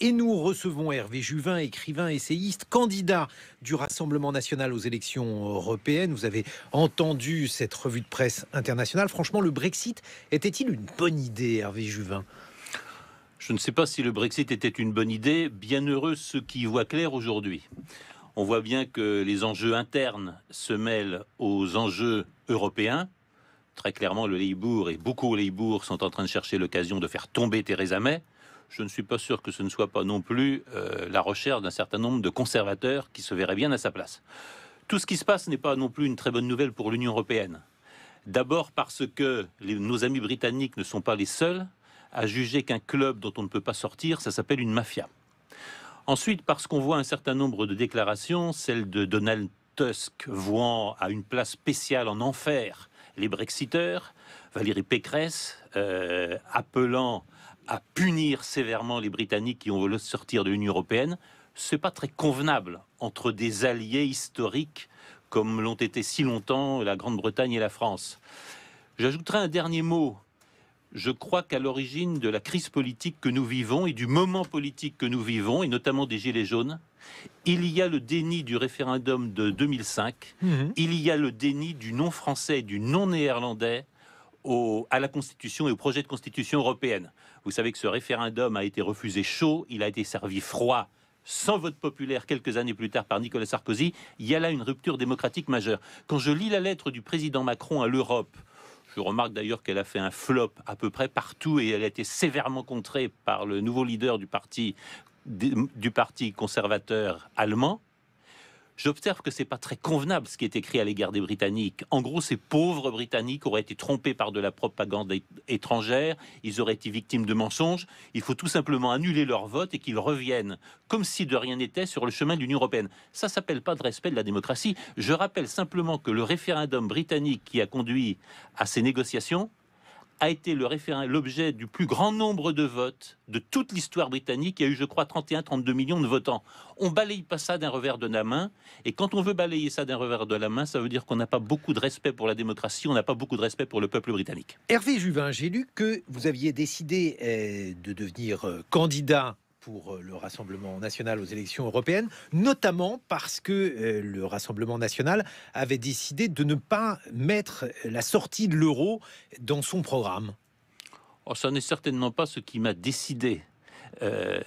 Et nous recevons Hervé Juvin, écrivain, essayiste, candidat du Rassemblement national aux élections européennes. Vous avez entendu cette revue de presse internationale. Franchement, le Brexit était-il une bonne idée, Hervé Juvin ? Je ne sais pas si le Brexit était une bonne idée. Bien heureux ceux qui y voient clair aujourd'hui. On voit bien que les enjeux internes se mêlent aux enjeux européens. Très clairement, le Labour et beaucoup au Labour sont en train de chercher l'occasion de faire tomber Theresa May. Je ne suis pas sûr que ce ne soit pas non plus la recherche d'un certain nombre de conservateurs qui se verraient bien à sa place. Tout ce qui se passe n'est pas non plus une très bonne nouvelle pour l'Union européenne. D'abord parce que nos amis britanniques ne sont pas les seuls à juger qu'un club dont on ne peut pas sortir, ça s'appelle une mafia. Ensuite, parce qu'on voit un certain nombre de déclarations, celle de Donald Tusk vouant à une place spéciale en enfer les Brexiteurs, Valérie Pécresse appelant à punir sévèrement les Britanniques qui ont voulu sortir de l'Union européenne. C'est pas très convenable entre des alliés historiques comme l'ont été si longtemps la Grande-Bretagne et la France. J'ajouterai un dernier mot. Je crois qu'à l'origine de la crise politique que nous vivons et du moment politique que nous vivons, et notamment des Gilets jaunes, il y a le déni du référendum de 2005, il y a le déni du non français et du non néerlandais à la Constitution et au projet de Constitution européenne. Vous savez que ce référendum a été refusé chaud, il a été servi froid, sans vote populaire quelques années plus tard par Nicolas Sarkozy. Il y a là une rupture démocratique majeure. Quand je lis la lettre du président Macron à l'Europe, je remarque d'ailleurs qu'elle a fait un flop à peu près partout et elle a été sévèrement contrée par le nouveau leader du parti conservateur allemand. J'observe que c'est pas très convenable ce qui est écrit à l'égard des Britanniques. En gros, ces pauvres Britanniques auraient été trompés par de la propagande étrangère, ils auraient été victimes de mensonges. Il faut tout simplement annuler leur vote et qu'ils reviennent, comme si de rien n'était, sur le chemin de l'Union européenne. Ça s'appelle pas de respect de la démocratie. Je rappelle simplement que le référendum britannique qui a conduit à ces négociations a été l'objet du plus grand nombre de votes de toute l'histoire britannique. Il y a eu, je crois, 31-32 millions de votants. On balaye pas ça d'un revers de la main. Et quand on veut balayer ça d'un revers de la main, ça veut dire qu'on n'a pas beaucoup de respect pour la démocratie, on n'a pas beaucoup de respect pour le peuple britannique. Hervé Juvin, j'ai lu que vous aviez décidé de devenir candidat pour le Rassemblement national aux élections européennes, notamment parce que le Rassemblement national avait décidé de ne pas mettre la sortie de l'euro dans son programme. Oh, ça n'est certainement pas ce qui m'a décidé.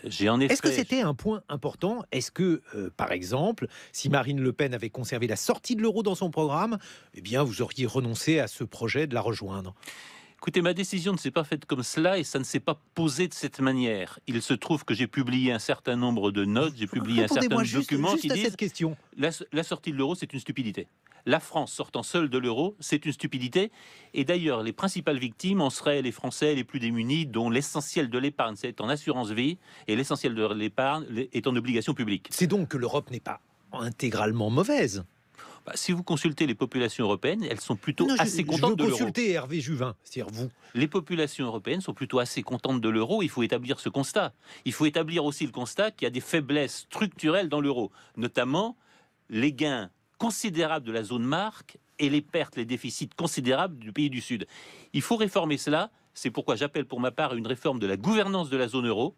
J'ai en effet... Est-ce que c'était un point important ? Est-ce que, par exemple, si Marine Le Pen avait conservé la sortie de l'euro dans son programme, eh bien, vous auriez renoncé à ce projet de la rejoindre ? Écoutez, ma décision ne s'est pas faite comme cela et ça ne s'est pas posé de cette manière. Il se trouve que j'ai publié un certain nombre de notes, j'ai publié un certain nombre de documents qui disent cette question. La sortie de l'euro, c'est une stupidité. La France sortant seule de l'euro, c'est une stupidité. Et d'ailleurs, les principales victimes en seraient les Français les plus démunis, dont l'essentiel de l'épargne c'est en assurance vie et l'essentiel de l'épargne est en obligation publique. C'est donc que l'Europe n'est pas intégralement mauvaise. Si vous consultez les populations européennes, elles sont plutôt assez contentes de l'euro. Je veux consulter Hervé Juvin, c'est-à-dire vous. Les populations européennes sont plutôt assez contentes de l'euro. Il faut établir ce constat. Il faut établir aussi le constat qu'il y a des faiblesses structurelles dans l'euro, notamment les gains considérables de la zone marque et les pertes, les déficits considérables du pays du Sud. Il faut réformer cela. C'est pourquoi j'appelle pour ma part une réforme de la gouvernance de la zone euro.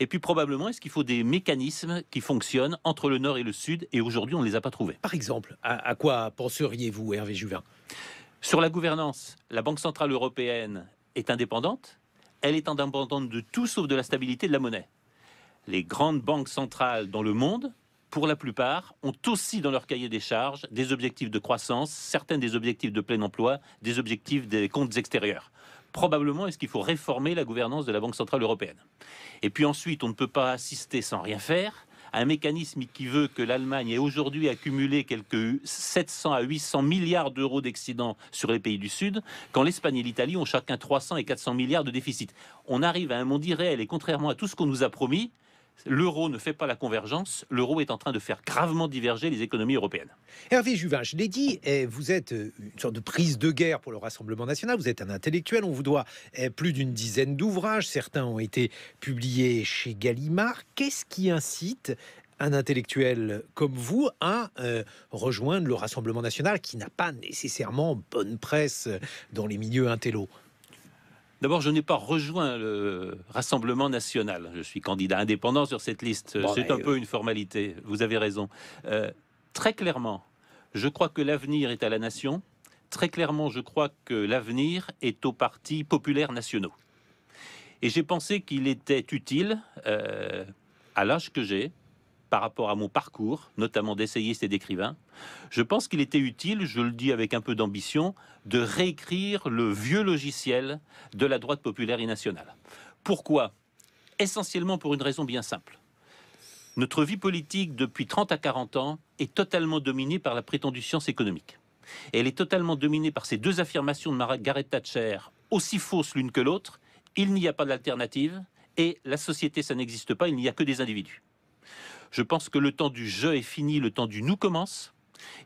Et puis probablement, est-ce qu'il faut des mécanismes qui fonctionnent entre le Nord et le Sud ? Et aujourd'hui, on ne les a pas trouvés. Par exemple, à quoi penseriez-vous, Hervé Juvin ? Sur la gouvernance, la Banque Centrale Européenne est indépendante. Elle est indépendante de tout sauf de la stabilité de la monnaie. Les grandes banques centrales dans le monde, pour la plupart, ont aussi dans leur cahier des charges des objectifs de croissance, certains des objectifs de plein emploi, des objectifs des comptes extérieurs. Probablement, est-ce qu'il faut réformer la gouvernance de la Banque Centrale Européenne ? Et puis ensuite, on ne peut pas assister sans rien faire à un mécanisme qui veut que l'Allemagne ait aujourd'hui accumulé quelques 700 à 800 milliards d'euros d'excédents sur les pays du Sud, quand l'Espagne et l'Italie ont chacun 300 et 400 milliards de déficit. On arrive à un monde irréel et contrairement à tout ce qu'on nous a promis, l'euro ne fait pas la convergence, l'euro est en train de faire gravement diverger les économies européennes. Hervé Juvin, je l'ai dit, vous êtes une sorte de prise de guerre pour le Rassemblement national, vous êtes un intellectuel, on vous doit plus d'une dizaine d'ouvrages, certains ont été publiés chez Gallimard. Qu'est-ce qui incite un intellectuel comme vous à rejoindre le Rassemblement national qui n'a pas nécessairement bonne presse dans les milieux intello ? D'abord, je n'ai pas rejoint le Rassemblement national. Je suis candidat indépendant sur cette liste. Bon, C'est un peu une formalité. Vous avez raison. Très clairement, je crois que l'avenir est à la nation. Très clairement, je crois que l'avenir est aux partis populaires nationaux. Et j'ai pensé qu'il était utile, à l'âge que j'ai, par rapport à mon parcours, notamment d'essayiste et d'écrivain, je pense qu'il était utile, je le dis avec un peu d'ambition, de réécrire le vieux logiciel de la droite populaire et nationale. Pourquoi? Essentiellement pour une raison bien simple. Notre vie politique, depuis 30 à 40 ans, est totalement dominée par la prétendue science économique. Et elle est totalement dominée par ces deux affirmations de Margaret Thatcher, aussi fausses l'une que l'autre: il n'y a pas d'alternative, et la société, ça n'existe pas, il n'y a que des individus. Je pense que le temps du jeu est fini, le temps du nous commence.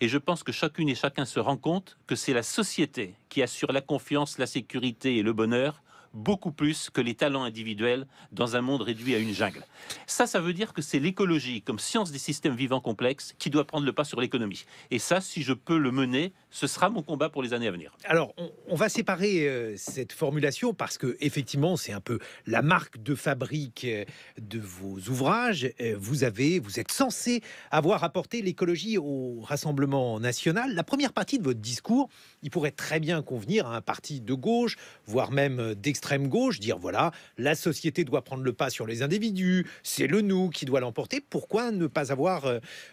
Et je pense que chacune et chacun se rend compte que c'est la société qui assure la confiance, la sécurité et le bonheur, beaucoup plus que les talents individuels dans un monde réduit à une jungle. Ça veut dire que c'est l'écologie, comme science des systèmes vivants complexes, qui doit prendre le pas sur l'économie. Et ça, si je peux le mener, ce sera mon combat pour les années à venir. Alors, on va séparer cette formulation parce que effectivement, c'est un peu la marque de fabrique de vos ouvrages. Vous êtes censé avoir apporté l'écologie au Rassemblement national. La première partie de votre discours, il pourrait très bien convenir à un parti de gauche, voire même d'extrême gauche, dire voilà, la société doit prendre le pas sur les individus, c'est le nous qui doit l'emporter. Pourquoi ne pas avoir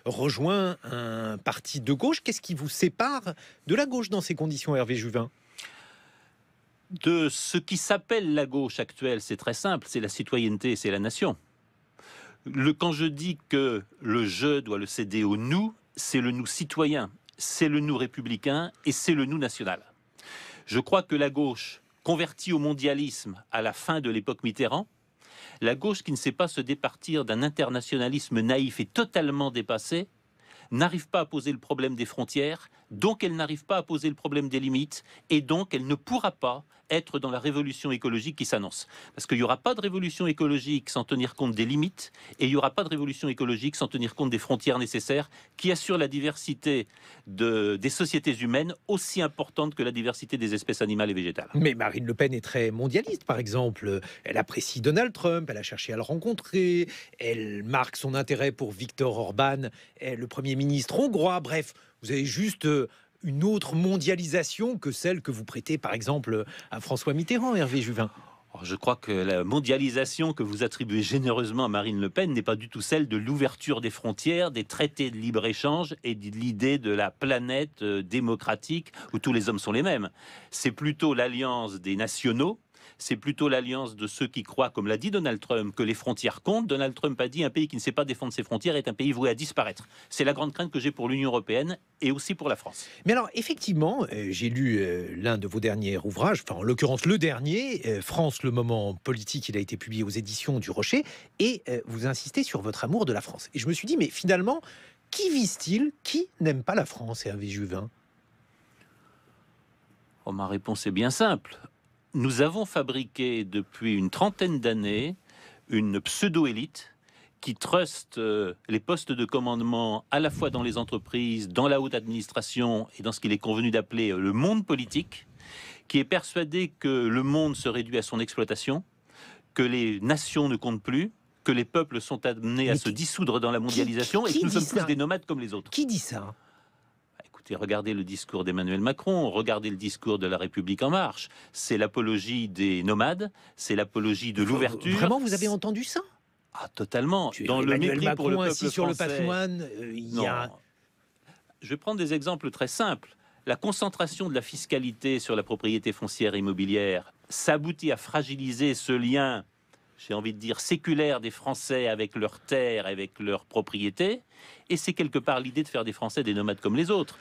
rejoint un parti de gauche? Qu'est-ce qui vous sépare de la gauche dans ces conditions, Hervé Juvin? De ce qui s'appelle la gauche actuelle, c'est très simple, c'est la citoyenneté, c'est la nation. Quand je dis que le je doit le céder au nous, c'est le nous citoyen, c'est le nous républicain et c'est le nous national. Je crois que la gauche, convertie au mondialisme à la fin de l'époque Mitterrand, la gauche qui ne sait pas se départir d'un internationalisme naïf et totalement dépassé, n'arrive pas à poser le problème des frontières, donc elle n'arrive pas à poser le problème des limites, et donc elle ne pourra pas être dans la révolution écologique qui s'annonce. Parce qu'il n'y aura pas de révolution écologique sans tenir compte des limites, et il n'y aura pas de révolution écologique sans tenir compte des frontières nécessaires qui assurent la diversité des sociétés humaines, aussi importante que la diversité des espèces animales et végétales. Mais Marine Le Pen est très mondialiste, par exemple. Elle apprécie Donald Trump, elle a cherché à le rencontrer, elle marque son intérêt pour Viktor Orban, le Premier ministre hongrois. Bref, vous avez juste une autre mondialisation que celle que vous prêtez, par exemple, à François Mitterrand, Hervé Juvin. Je crois que la mondialisation que vous attribuez généreusement à Marine Le Pen n'est pas du tout celle de l'ouverture des frontières, des traités de libre-échange et de l'idée de la planète démocratique où tous les hommes sont les mêmes. C'est plutôt l'alliance des nationaux. C'est plutôt l'alliance de ceux qui croient, comme l'a dit Donald Trump, que les frontières comptent. Donald Trump a dit un pays qui ne sait pas défendre ses frontières est un pays voué à disparaître. C'est la grande crainte que j'ai pour l'Union européenne et aussi pour la France. Mais alors, effectivement, j'ai lu l'un de vos derniers ouvrages, enfin en l'occurrence le dernier, France, le moment politique, il a été publié aux éditions du Rocher, et vous insistez sur votre amour de la France. Et je me suis dit, mais finalement, qui vise-t-il? Qui n'aime pas la France, Hervé Juvin? Oh, ma réponse est bien simple. Nous avons fabriqué depuis une trentaine d'années une pseudo-élite qui truste les postes de commandement à la fois dans les entreprises, dans la haute administration et dans ce qu'il est convenu d'appeler le monde politique, qui est persuadé que le monde se réduit à son exploitation, que les nations ne comptent plus, que les peuples sont amenés à se dissoudre dans la mondialisation et que nous sommes tous des nomades comme les autres. Qui dit ça? Regardez le discours d'Emmanuel Macron, regardez le discours de La République En Marche. C'est l'apologie des nomades, c'est l'apologie de l'ouverture. Vraiment, vous avez entendu ça? Ah, totalement. Dans le mépris Macron, pour le peuple assis sur le patrimoine, Je vais prendre des exemples très simples. La concentration de la fiscalité sur la propriété foncière et immobilière s'aboutit à fragiliser ce lien, j'ai envie de dire, séculaire des Français avec leurs terres, avec leurs propriétés. Et c'est quelque part l'idée de faire des Français des nomades comme les autres.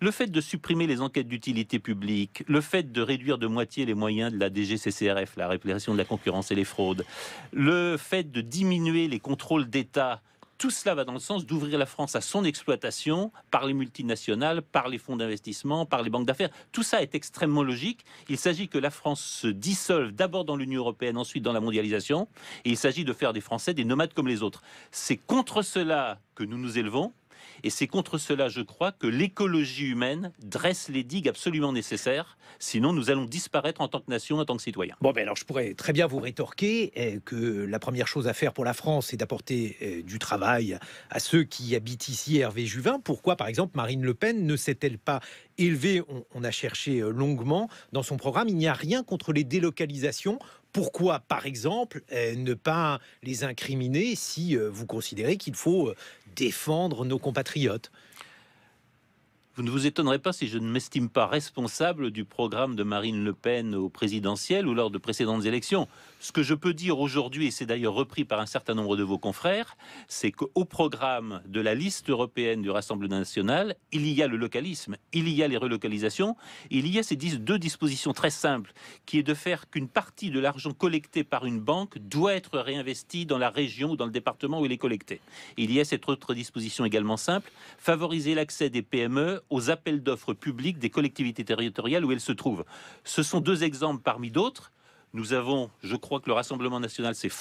Le fait de supprimer les enquêtes d'utilité publique, le fait de réduire de moitié les moyens de la DGCCRF, la répression de la concurrence et les fraudes, le fait de diminuer les contrôles d'État, tout cela va dans le sens d'ouvrir la France à son exploitation par les multinationales, par les fonds d'investissement, par les banques d'affaires. Tout ça est extrêmement logique. Il s'agit que la France se dissolve d'abord dans l'Union européenne, ensuite dans la mondialisation. Et il s'agit de faire des Français des nomades comme les autres. C'est contre cela que nous nous élevons. Et c'est contre cela, je crois, que l'écologie humaine dresse les digues absolument nécessaires. Sinon, nous allons disparaître en tant que nation, en tant que citoyens. Bon, ben alors je pourrais très bien vous rétorquer que la première chose à faire pour la France, c'est d'apporter du travail à ceux qui habitent ici, Hervé Juvin. Pourquoi, par exemple, Marine Le Pen ne s'est-elle pas élevée, on a cherché longuement dans son programme, il n'y a rien contre les délocalisations. Pourquoi, par exemple, ne pas les incriminer si vous considérez qu'il faut défendre nos compatriotes? Vous ne vous étonnerez pas si je ne m'estime pas responsable du programme de Marine Le Pen au présidentiel ou lors de précédentes élections. Ce que je peux dire aujourd'hui, et c'est d'ailleurs repris par un certain nombre de vos confrères, c'est qu'au programme de la liste européenne du Rassemblement national, il y a le localisme, il y a les relocalisations, il y a ces deux dispositions très simples, qui est de faire qu'une partie de l'argent collecté par une banque doit être réinvesti dans la région ou dans le département où il est collecté. Il y a cette autre disposition également simple, favoriser l'accès des PME aux appels d'offres publics des collectivités territoriales où elles se trouvent. Ce sont deux exemples parmi d'autres. Nous avons, je crois que le Rassemblement national s'est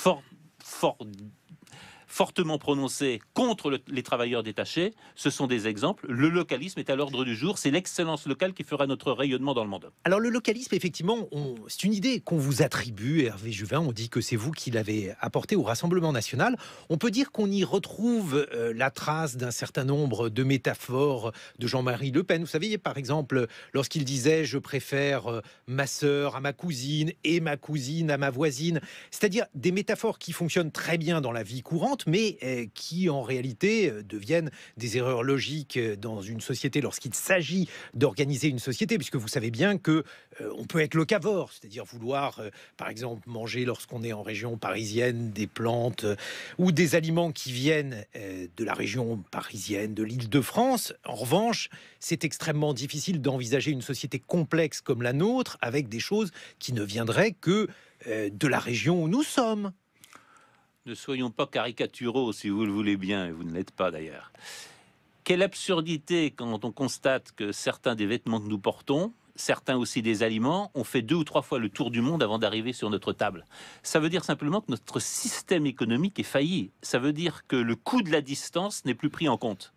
fortement prononcé contre les travailleurs détachés. Ce sont des exemples. Le localisme est à l'ordre du jour. C'est l'excellence locale qui fera notre rayonnement dans le monde. Alors le localisme, effectivement, c'est une idée qu'on vous attribue, Hervé Juvin. On dit que c'est vous qui l'avez apporté au Rassemblement national. On peut dire qu'on y retrouve la trace d'un certain nombre de métaphores de Jean-Marie Le Pen. Vous savez, par exemple, lorsqu'il disait « je préfère ma sœur à ma cousine et ma cousine à ma voisine », c'est-à-dire des métaphores qui fonctionnent très bien dans la vie courante, mais qui en réalité deviennent des erreurs logiques dans une société lorsqu'il s'agit d'organiser une société, puisque vous savez bien que on peut être locavore, c'est-à-dire vouloir par exemple manger lorsqu'on est en région parisienne des plantes ou des aliments qui viennent de la région parisienne, de l'Île-de-France. En revanche, c'est extrêmement difficile d'envisager une société complexe comme la nôtre avec des choses qui ne viendraient que de la région où nous sommes. Ne soyons pas caricaturaux, si vous le voulez bien, et vous ne l'êtes pas d'ailleurs. Quelle absurdité quand on constate que certains des vêtements que nous portons, certains aussi des aliments, ont fait 2 ou 3 fois le tour du monde avant d'arriver sur notre table. Ça veut dire simplement que notre système économique est failli. Ça veut dire que le coût de la distance n'est plus pris en compte.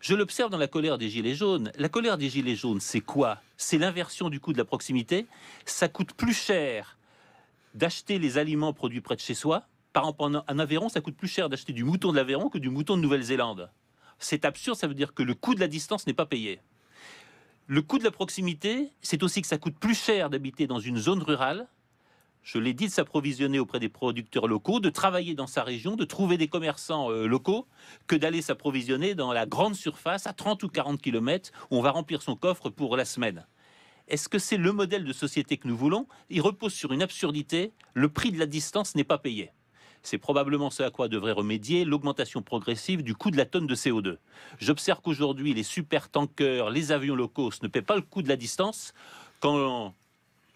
Je l'observe dans la colère des Gilets jaunes. La colère des Gilets jaunes, c'est quoi? C'est l'inversion du coût de la proximité. Ça coûte plus cher d'acheter les aliments produits près de chez soi. Par exemple, en Aveyron, ça coûte plus cher d'acheter du mouton de l'Aveyron que du mouton de Nouvelle-Zélande. C'est absurde, ça veut dire que le coût de la distance n'est pas payé. Le coût de la proximité, c'est aussi que ça coûte plus cher d'habiter dans une zone rurale. Je l'ai dit, de s'approvisionner auprès des producteurs locaux, de travailler dans sa région, de trouver des commerçants locaux, que d'aller s'approvisionner dans la grande surface à 30 ou 40 km où on va remplir son coffre pour la semaine. Est-ce que c'est le modèle de société que nous voulons? Il repose sur une absurdité. Le prix de la distance n'est pas payé. C'est probablement ce à quoi devrait remédier l'augmentation progressive du coût de la tonne de CO2. J'observe qu'aujourd'hui, les super-tankers, les avions low cost ne paient pas le coût de la distance. Quand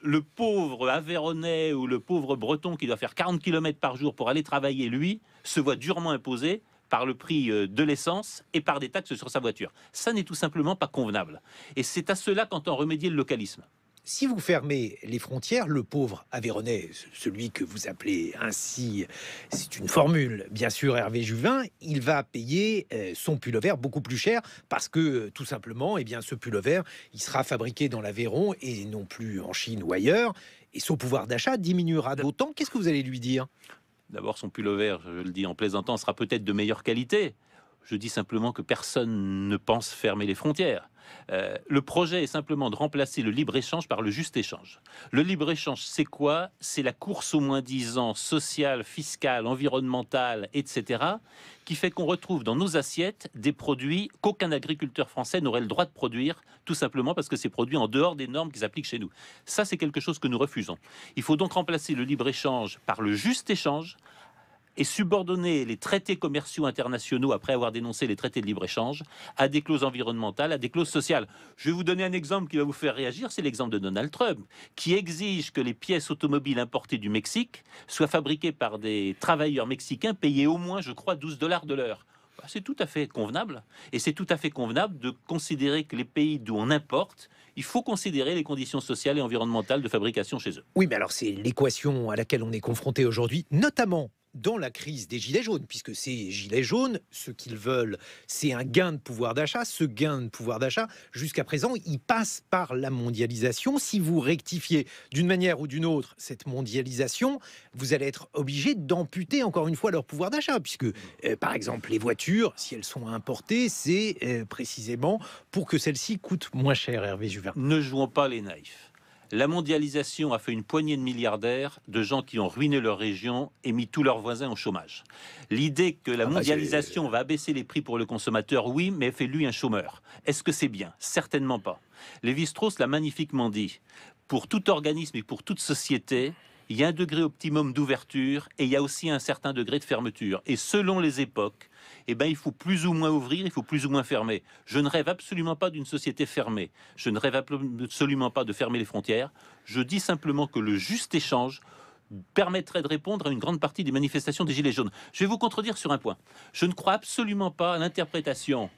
le pauvre Aveyronnais ou le pauvre Breton qui doit faire 40 km par jour pour aller travailler, lui, se voit durement imposé par le prix de l'essence et par des taxes sur sa voiture. Ça n'est tout simplement pas convenable. Et c'est à cela qu'entend remédier le localisme. Si vous fermez les frontières, le pauvre Aveyronnais, celui que vous appelez ainsi, c'est une formule, bien sûr, Hervé Juvin, il va payer son pull-over beaucoup plus cher parce que, tout simplement, eh bien, ce pull-over, il sera fabriqué dans l'Aveyron et non plus en Chine ou ailleurs, et son pouvoir d'achat diminuera d'autant. Qu'est-ce que vous allez lui dire? D'abord, son pull-over, je le dis en plaisantant, sera peut-être de meilleure qualité. Je dis simplement que personne ne pense fermer les frontières. Le projet est simplement de remplacer le libre-échange par le juste échange. Le libre-échange, c'est quoi? C'est la course au moins-disant sociale, fiscale, environnementale, etc., qui fait qu'on retrouve dans nos assiettes des produits qu'aucun agriculteur français n'aurait le droit de produire, tout simplement parce que c'est produit en dehors des normes qui s'appliquent chez nous. Ça, c'est quelque chose que nous refusons. Il faut donc remplacer le libre-échange par le juste échange, et subordonner les traités commerciaux internationaux, après avoir dénoncé les traités de libre-échange, à des clauses environnementales, à des clauses sociales. Je vais vous donner un exemple qui va vous faire réagir, c'est l'exemple de Donald Trump, qui exige que les pièces automobiles importées du Mexique soient fabriquées par des travailleurs mexicains payés au moins, je crois, 12 $ de l'heure. C'est tout à fait convenable. Et c'est tout à fait convenable de considérer que les pays d'où on importe, il faut considérer les conditions sociales et environnementales de fabrication chez eux. Oui, mais alors c'est l'équation à laquelle on est confronté aujourd'hui, notamment dans la crise des Gilets jaunes, puisque ces Gilets jaunes, ce qu'ils veulent, c'est un gain de pouvoir d'achat. Ce gain de pouvoir d'achat, jusqu'à présent, il passe par la mondialisation. Si vous rectifiez d'une manière ou d'une autre cette mondialisation, vous allez être obligé d'amputer encore une fois leur pouvoir d'achat, puisque, par exemple, les voitures, si elles sont importées, c'est précisément pour que celles-ci coûtent moins cher, Hervé Juvin. Ne jouons pas les naïfs. La mondialisation a fait une poignée de milliardaires, de gens qui ont ruiné leur région et mis tous leurs voisins au chômage. L'idée que la mondialisation va abaisser les prix pour le consommateur, oui, mais fait lui un chômeur. Est-ce que c'est bien? Certainement pas. Lévi-Strauss l'a magnifiquement dit. Pour tout organisme et pour toute société, il y a un degré optimum d'ouverture et il y a aussi un certain degré de fermeture. Et selon les époques, il faut plus ou moins ouvrir, il faut plus ou moins fermer. Je ne rêve absolument pas d'une société fermée. Je ne rêve absolument pas de fermer les frontières. Je dis simplement que le juste échange permettrait de répondre à une grande partie des manifestations des Gilets jaunes. Je vais vous contredire sur un point. Je ne crois absolument pas à l'interprétation,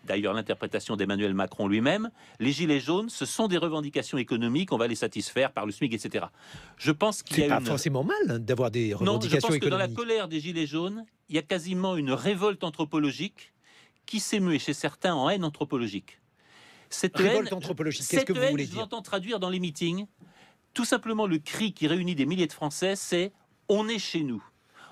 d'ailleurs l'interprétation d'Emmanuel Macron lui-même. Les Gilets jaunes, ce sont des revendications économiques, on va les satisfaire par le SMIC, etc. Je pense qu'il y a pas forcément mal d'avoir des revendications économiques. Que dans la colère des Gilets jaunes, il y a quasiment une révolte anthropologique qui s'est muée chez certains en haine anthropologique. Cette révolte anthropologique, qu'est-ce que vous voulez dire? Je l'entends traduire dans les meetings. Tout simplement, le cri qui réunit des milliers de Français, c'est « on est chez nous ».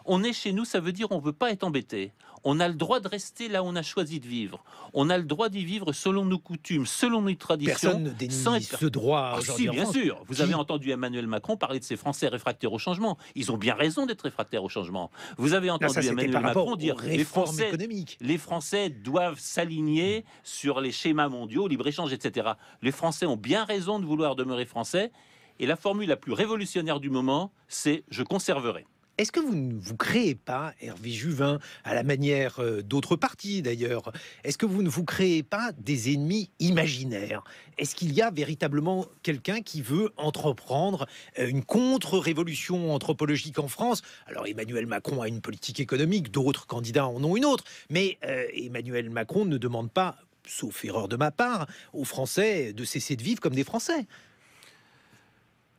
On est chez nous, ça veut dire on ne veut pas être embêté. On a le droit de rester là où on a choisi de vivre. On a le droit d'y vivre selon nos coutumes, selon nos traditions. Personne ne dénie ce droit aujourd'hui en France. Bien sûr. Vous avez entendu Emmanuel Macron parler de ces Français réfractaires au changement. Ils ont bien raison d'être réfractaires au changement. Vous avez entendu Emmanuel Macron dire les Français doivent s'aligner sur les schémas mondiaux, libre-échange, etc. Les Français ont bien raison de vouloir demeurer français. Et la formule la plus révolutionnaire du moment, c'est « je conserverai ». Est-ce que vous ne vous créez pas, Hervé Juvin, à la manière d'autres partis d'ailleurs, est-ce que vous ne vous créez pas des ennemis imaginaires? Est-ce qu'il y a véritablement quelqu'un qui veut entreprendre une contre-révolution anthropologique en France? Alors Emmanuel Macron a une politique économique, d'autres candidats en ont une autre, mais Emmanuel Macron ne demande pas, sauf erreur de ma part, aux Français de cesser de vivre comme des Français.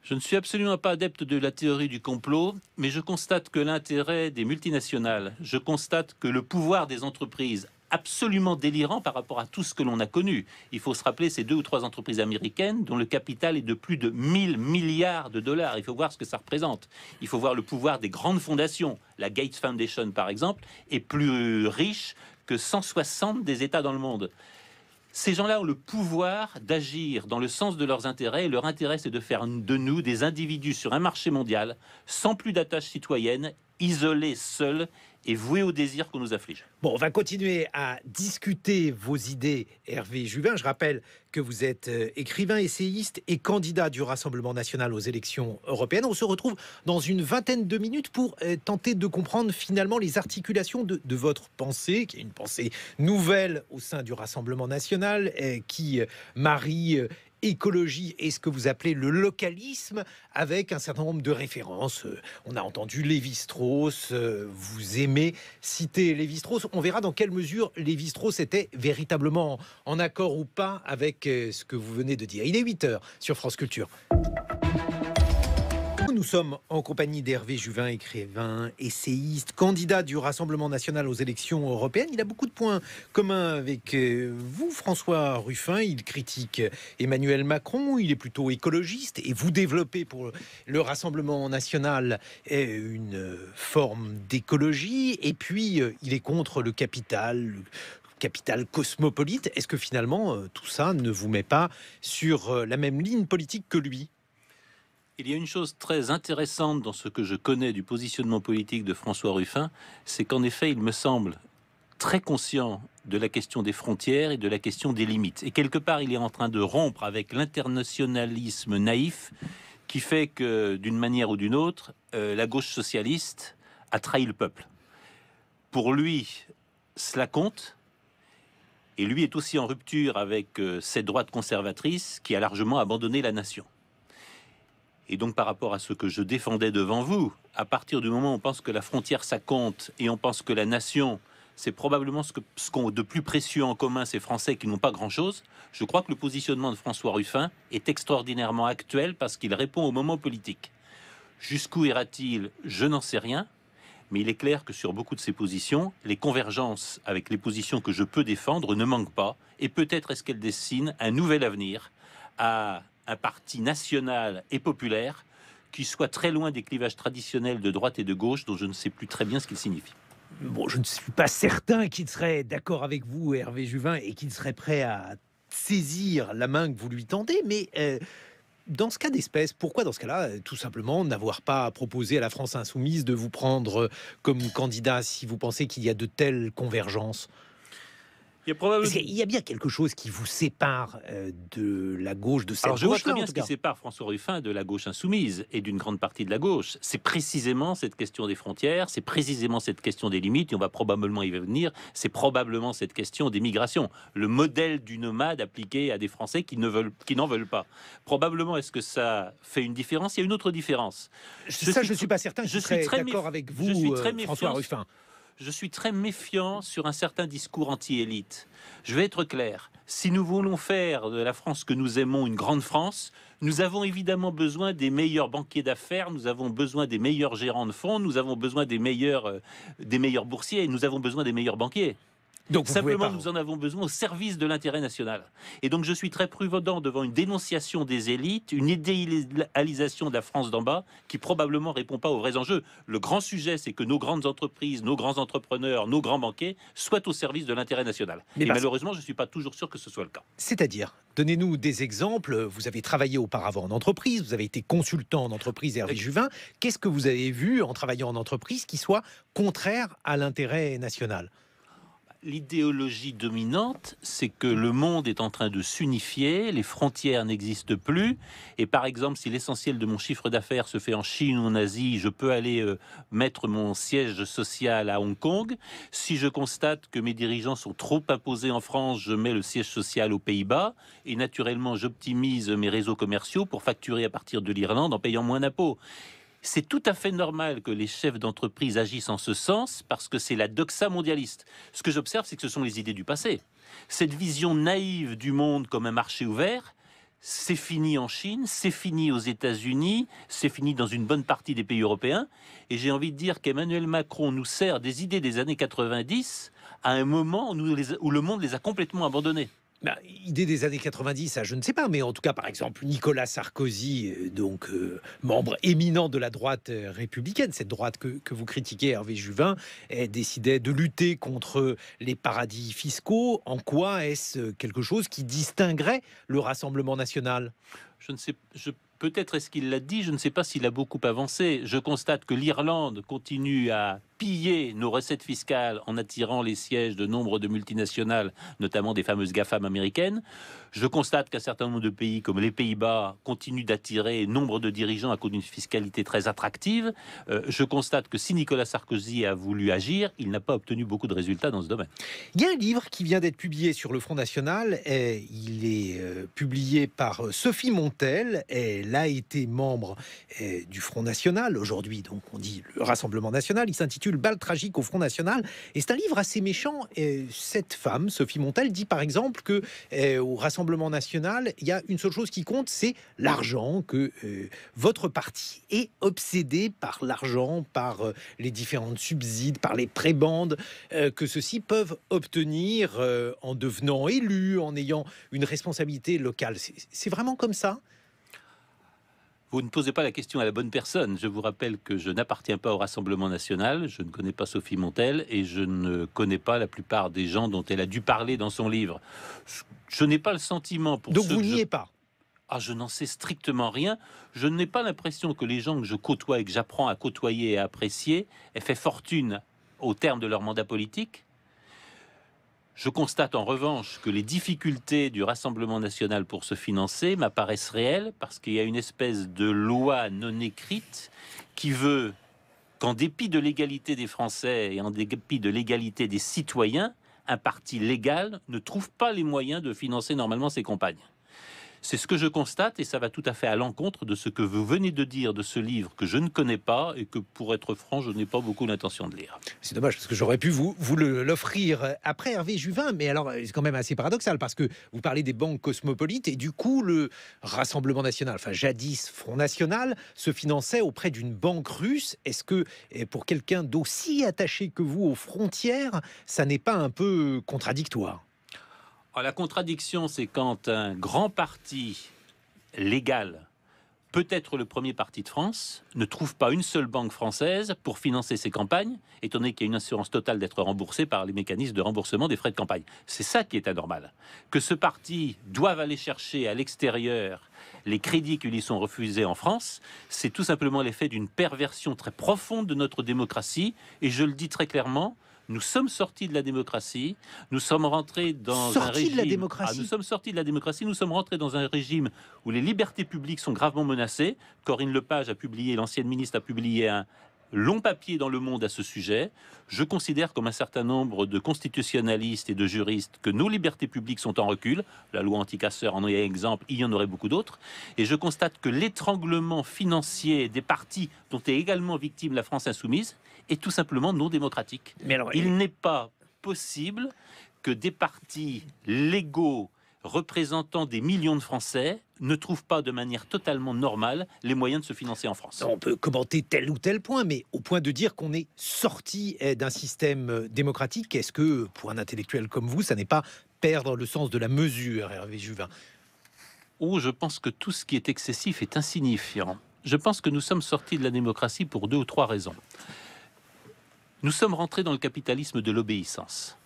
Je ne suis absolument pas adepte de la théorie du complot, mais je constate que l'intérêt des multinationales, je constate que le pouvoir des entreprises, absolument délirant par rapport à tout ce que l'on a connu. Il faut se rappeler ces 2 ou 3 entreprises américaines dont le capital est de plus de 1000 milliards de dollars. Il faut voir ce que ça représente. Il faut voir le pouvoir des grandes fondations. La Gates Foundation, par exemple, est plus riche que 160 des États dans le monde. Ces gens-là ont le pouvoir d'agir dans le sens de leurs intérêts, et leur intérêt, c'est de faire de nous des individus sur un marché mondial, sans plus d'attache citoyenne, isolés, seuls et voués au désir qu'on nous afflige. Bon, on va continuer à discuter vos idées, Hervé Juvin. Je rappelle que vous êtes écrivain, essayiste et candidat du Rassemblement national aux élections européennes. On se retrouve dans une vingtaine de minutes pour tenter de comprendre finalement les articulations de votre pensée, qui est une pensée nouvelle au sein du Rassemblement national, qui marie écologie et ce que vous appelez le localisme, avec un certain nombre de références. On a entendu Lévi-Strauss, vous aimez citer Lévi-Strauss. On verra dans quelle mesure Lévi-Strauss était véritablement en accord ou pas avec ce que vous venez de dire. Il est 8h sur France Culture. Nous sommes en compagnie d'Hervé Juvin, écrivain, essayiste, candidat du Rassemblement national aux élections européennes. Il a beaucoup de points communs avec vous, François Ruffin. Il critique Emmanuel Macron, il est plutôt écologiste, et vous développez pour le Rassemblement national une forme d'écologie, et puis il est contre le capital cosmopolite. Est-ce que finalement tout ça ne vous met pas sur la même ligne politique que lui ? Il y a une chose très intéressante dans ce que je connais du positionnement politique de François Ruffin, c'est qu'en effet, il me semble très conscient de la question des frontières et de la question des limites. Et quelque part, il est en train de rompre avec l'internationalisme naïf qui fait que, d'une manière ou d'une autre, la gauche socialiste a trahi le peuple. Pour lui, cela compte. Et lui est aussi en rupture avec cette droite conservatrice qui a largement abandonné la nation. Et donc, par rapport à ce que je défendais devant vous, à partir du moment où on pense que la frontière, ça compte, et on pense que la nation, c'est probablement ce qu'ont de plus précieux en commun ces Français qui n'ont pas grand-chose, je crois que le positionnement de François Ruffin est extraordinairement actuel parce qu'il répond au moment politique. Jusqu'où ira-t-il? Je n'en sais rien. Mais il est clair que sur beaucoup de ces positions, les convergences avec les positions que je peux défendre ne manquent pas. Et peut-être est-ce qu'elles dessinent un nouvel avenir à un parti national et populaire qui soit très loin des clivages traditionnels de droite et de gauche, dont je ne sais plus très bien ce qu'ils signifient. Bon, je ne suis pas certain qu'il serait d'accord avec vous, Hervé Juvin, et qu'il serait prêt à saisir la main que vous lui tendez, mais dans ce cas d'espèce, pourquoi dans ce cas-là, tout simplement, n'avoir pas proposé à la France insoumise de vous prendre comme candidat si vous pensez qu'il y a de telles convergences? Il y a probablement... Parce qu'il y a bien quelque chose qui vous sépare de la gauche, de cette Alors je vois très gauche-là, en bien tout ce qui cas. sépare François Ruffin de la gauche insoumise et d'une grande partie de la gauche. C'est précisément cette question des frontières, c'est précisément cette question des limites, et on va probablement y venir, c'est probablement cette question des migrations. Le modèle du nomade appliqué à des Français qui n'en veulent pas. Probablement, est-ce que ça fait une différence? Il y a une autre différence. Je ne suis pas certain que je serais d'accord avec vous, François méfiant. Ruffin. Je suis très méfiant sur un certain discours anti-élite. Je vais être clair. Si nous voulons faire de la France que nous aimons une grande France, nous avons évidemment besoin des meilleurs banquiers d'affaires, nous avons besoin des meilleurs gérants de fonds, nous avons besoin des meilleurs boursiers, nous avons besoin des meilleurs banquiers. Donc Simplement, nous en avons besoin au service de l'intérêt national. Et donc, je suis très prudent devant une dénonciation des élites, une idéalisation de la France d'en bas, qui probablement répond pas aux vrais enjeux. Le grand sujet, c'est que nos grandes entreprises, nos grands entrepreneurs, nos grands banquiers soient au service de l'intérêt national. Et malheureusement, je ne suis pas toujours sûr que ce soit le cas. C'est-à-dire, donnez-nous des exemples. Vous avez travaillé auparavant en entreprise, vous avez été consultant en entreprise, Hervé Juvin. Qu'est-ce que vous avez vu en travaillant en entreprise qui soit contraire à l'intérêt national? L'idéologie dominante, c'est que le monde est en train de s'unifier, les frontières n'existent plus, et par exemple, si l'essentiel de mon chiffre d'affaires se fait en Chine ou en Asie, je peux aller mettre mon siège social à Hong Kong. Si je constate que mes dirigeants sont trop imposés en France, je mets le siège social aux Pays-Bas, et naturellement, j'optimise mes réseaux commerciaux pour facturer à partir de l'Irlande en payant moins d'impôts. C'est tout à fait normal que les chefs d'entreprise agissent en ce sens parce que c'est la doxa mondialiste. Ce que j'observe, c'est que ce sont les idées du passé. Cette vision naïve du monde comme un marché ouvert, c'est fini en Chine, c'est fini aux États-Unis, c'est fini dans une bonne partie des pays européens. Et j'ai envie de dire qu'Emmanuel Macron nous sert des idées des années 90 à un moment où le monde les a complètement abandonnées. Idée des années 90, ça, je ne sais pas, mais en tout cas, par exemple, Nicolas Sarkozy, membre éminent de la droite républicaine, cette droite que vous critiquez, Hervé Juvin, décidait de lutter contre les paradis fiscaux. En quoi est-ce quelque chose qui distinguerait le Rassemblement national? Je ne sais, peut-être est-ce qu'il l'a dit, je ne sais pas s'il a beaucoup avancé. Je constate que l'Irlande continue à piller nos recettes fiscales en attirant les sièges de nombre de multinationales, notamment des fameuses GAFAM américaines. Je constate qu'un certain nombre de pays, comme les Pays-Bas, continuent d'attirer nombre de dirigeants à cause d'une fiscalité très attractive. Je constate que si Nicolas Sarkozy a voulu agir, il n'a pas obtenu beaucoup de résultats dans ce domaine. Il y a un livre qui vient d'être publié sur le Front National. Il est publié par Sophie Montel. Elle a été membre du Front National. Aujourd'hui, donc, on dit le Rassemblement national. Il s'intitule Balle tragique au Front National. Et c'est un livre assez méchant. Cette femme, Sophie Montel, dit par exemple que au Rassemblement national, il y a une seule chose qui compte, c'est l'argent, que votre parti est obsédé par l'argent, par les différentes subsides, par les prébendes que ceux-ci peuvent obtenir en devenant élus, en ayant une responsabilité locale. C'est vraiment comme ça? Vous ne posez pas la question à la bonne personne. Je vous rappelle que je n'appartiens pas au Rassemblement national, je ne connais pas Sophie Montel et je ne connais pas la plupart des gens dont elle a dû parler dans son livre. Je n'ai pas le sentiment pour Donc vous n'y êtes pas? Ah, je n'en sais strictement rien. Je n'ai pas l'impression que les gens que je côtoie et que j'apprends à côtoyer et à apprécier aient fait fortune au terme de leur mandat politique. Je constate en revanche que les difficultés du Rassemblement national pour se financer m'apparaissent réelles parce qu'il y a une espèce de loi non écrite qui veut qu'en dépit de l'égalité des Français et en dépit de l'égalité des citoyens, un parti légal ne trouve pas les moyens de financer normalement ses campagnes. C'est ce que je constate et ça va tout à fait à l'encontre de ce que vous venez de dire de ce livre que je ne connais pas et que, pour être franc, je n'ai pas beaucoup l'intention de lire. C'est dommage parce que j'aurais pu vous l'offrir après Hervé Juvin, mais alors c'est quand même assez paradoxal parce que vous parlez des banques cosmopolites et du coup le Rassemblement national, enfin jadis Front National, se finançait auprès d'une banque russe. Est-ce que pour quelqu'un d'aussi attaché que vous aux frontières, ça n'est pas un peu contradictoire? Alors, la contradiction, c'est quand un grand parti légal, peut-être le premier parti de France, ne trouve pas une seule banque française pour financer ses campagnes, étant donné qu'il y a une assurance totale d'être remboursé par les mécanismes de remboursement des frais de campagne. C'est ça qui est anormal. Que ce parti doive aller chercher à l'extérieur les crédits qui lui sont refusés en France, c'est tout simplement l'effet d'une perversion très profonde de notre démocratie, et je le dis très clairement, nous sommes sortis de la démocratie, nous sommes rentrés dans un régime... nous sommes sortis de la démocratie, nous sommes rentrés dans un régime où les libertés publiques sont gravement menacées. Corinne Lepage a publié, l'ancienne ministre a publié un long papier dans Le Monde à ce sujet. Je considère, comme un certain nombre de constitutionnalistes et de juristes, que nos libertés publiques sont en recul. La loi anti-casseurs en est exemple, il y en aurait beaucoup d'autres. Et je constate que l'étranglement financier des partis dont est également victime la France insoumise est tout simplement non démocratique. Mais alors, il n'est pas possible que des partis légaux représentant des millions de Français ne trouvent pas de manière totalement normale les moyens de se financer en France. On peut commenter tel ou tel point, mais au point de dire qu'on est sorti d'un système démocratique, est-ce que, pour un intellectuel comme vous, ça n'est pas perdre le sens de la mesure, Hervé Juvin? Oh, je pense que tout ce qui est excessif est insignifiant. Je pense que nous sommes sortis de la démocratie pour 2 ou 3 raisons. Nous sommes rentrés dans le capitalisme de l'obéissance.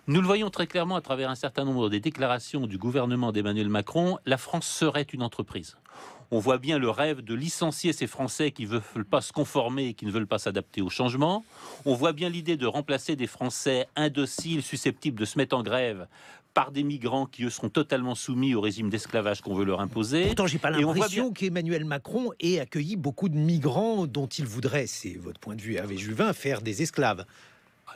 Nous le voyons très clairement à travers un certain nombre des déclarations du gouvernement d'Emmanuel Macron. La France serait une entreprise. On voit bien le rêve de licencier ces Français qui ne veulent pas se conformer et qui ne veulent pas s'adapter au changement. On voit bien l'idée de remplacer des Français indociles, susceptibles de se mettre en grève, par des migrants qui, eux, seront totalement soumis au régime d'esclavage qu'on veut leur imposer. Pourtant, j'ai pas l'impression qu'Emmanuel Macron ait accueilli beaucoup de migrants dont il voudrait, c'est votre point de vue, Hervé Juvin, faire des esclaves.